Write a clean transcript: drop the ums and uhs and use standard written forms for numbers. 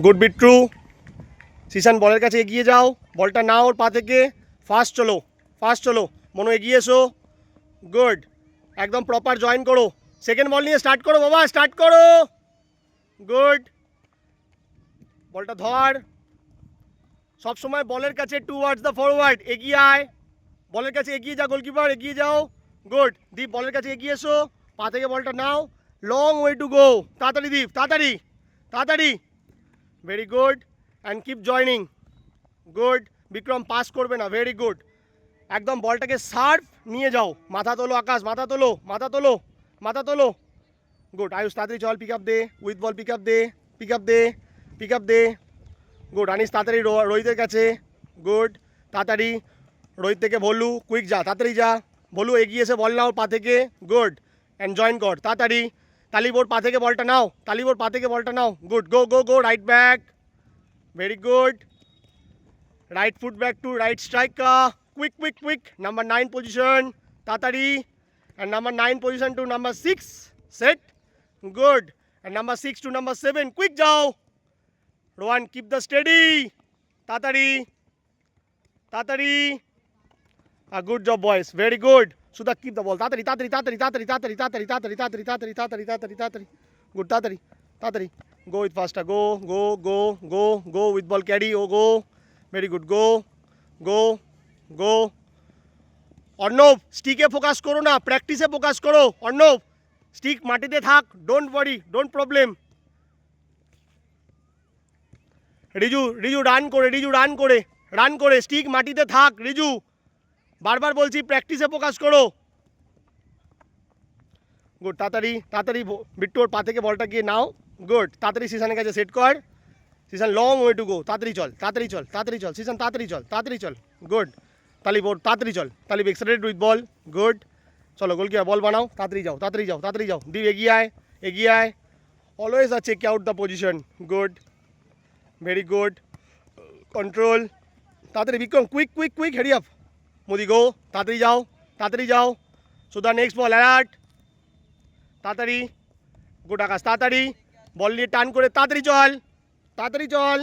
Good Bittu. Sisan বলের কাছে এগিয়ে যাও, বলটা নাও ওর পা থেকে, ফাস্ট চলো, ফাস্ট চলো, মনো এগিয়ে এসো, গুড, একদম প্রপার জয়েন করো, সেকেন্ড বল নিয়ে স্টার্ট করো বাবা, স্টার্ট করো, গুড, বলটা ধর, সবসময় বলের কাছে টুয়ার্ডস দ্য ফরওয়ার্ড, এগিয়ে আয়, বলের কাছে এগিয়ে যা, গোলকিপার এগিয়ে যাও, গুড, দীপ বলের কাছে এগিয়ে এসো, পা থেকে বলটা নাও, লং ওয়ে টু গো, তাড়াতাড়ি দীপ, তাড়াতাড়ি তাড়াতাড়ি, very good, and keep joining, good, Bikram pass করবে না, ভেরি গুড, একদম বলটাকে সার্ভ নিয়ে যাও, মাথা তোলো আকাশ, মাথা তোলো, মাথা তোলো, মাথা তোলো, গুড, আয়ুষ তাড়াতাড়ি চল, পিক আপ দে, উইথ বল পিক আপ দে, পিক আপ দে, পিক আপ দে, গুড, আনিস তাড়াতাড়ি রোহিতের কাছে, গুড, তাড়াতাড়ি, রোহিত থেকে ভোলু, কুইক যা, তাড়াতাড়ি যা, ভোলু এগিয়ে এসে বল নাও পা থেকে, গুড, অ্যান্ড জয়েন কর তাড়াতাড়ি, তালিবোর পা থেকে বলটা নাও, তালিবোর পা থেকে বলটা নাও, good, go go go, right back, very good, right foot back to right striker, quick quick quick, number 9 position, তাড়াতাড়ি, and number 9 position to number 6, set, good, and number 6 to number 7, quick যাও, Rohan keep the steady, তাড়াতাড়ি তাড়াতাড়ি, good job boys, very good, Suda keep the ball, তাড়াতাড়ি তাড়াতাড়ি তাড়াতাড়ি তাড়াতাড়ি তাড়াতাড়ি তাড়াতাড়ি তাড়াতাড়ি তাড়াতাড়ি তাড়াতাড়ি তাড়াতাড়ি তাড়াতাড়ি তাড়াতাড়ি, গুড, তাড়াতাড়ি তাড়াতাড়ি, গো উইথ ফাস্টা, go go go go go with ball carry, ও go, very good, go go go, Arnab স্টিকে ফোকাস করো না, প্র্যাকটিসে ফোকাস করো, অর্ণব স্টিক মাটিতে থাক, don't worry, don't problem, Riju Riju run করে, রিজু রান করে, রান করে, স্টিক মাটিতে থাক, রিজু বারবার বলছি প্র্যাকটিসে ফোকাস করো, গুড, তাড়াতাড়ি তাড়াতাড়ি, বিট্টুর পা থেকে বলটা গিয়ে নাও, গুড, তাড়াতাড়ি সিসানের কাছে সেট কর, Sisan long way to go, তাড়াতাড়ি চল, তাড়াতাড়ি চল, তাড়াতাড়ি চল, সিসান তাড়াতাড়ি চল, তাড়াতাড়ি চল, গুড, তালিব ওর তাড়াতাড়ি চল, Talib accelerate with ball, good, চলো গোলকিপার বল বানাও, তাড়াতাড়ি যাও, তাড়াতাড়ি যাও, তাড়াতাড়ি যাও, দীপ এগিয়ে আয়, এগিয়ে আয়, অলওয়েজ আর check out the position, good, very good, control, তাড়াতাড়ি Bikram, quick quick quick, hurry up, Modi go, তাড়াতাড়ি যাও, তাড়াতাড়ি যাও, সুদা নেক্সট বল, অ্যালার্ট, তাড়াতাড়ি, গুড আকাশ, তাড়াতাড়ি বল নিয়ে টান করে, তাড়াতাড়ি চল, তাড়াতাড়ি চল,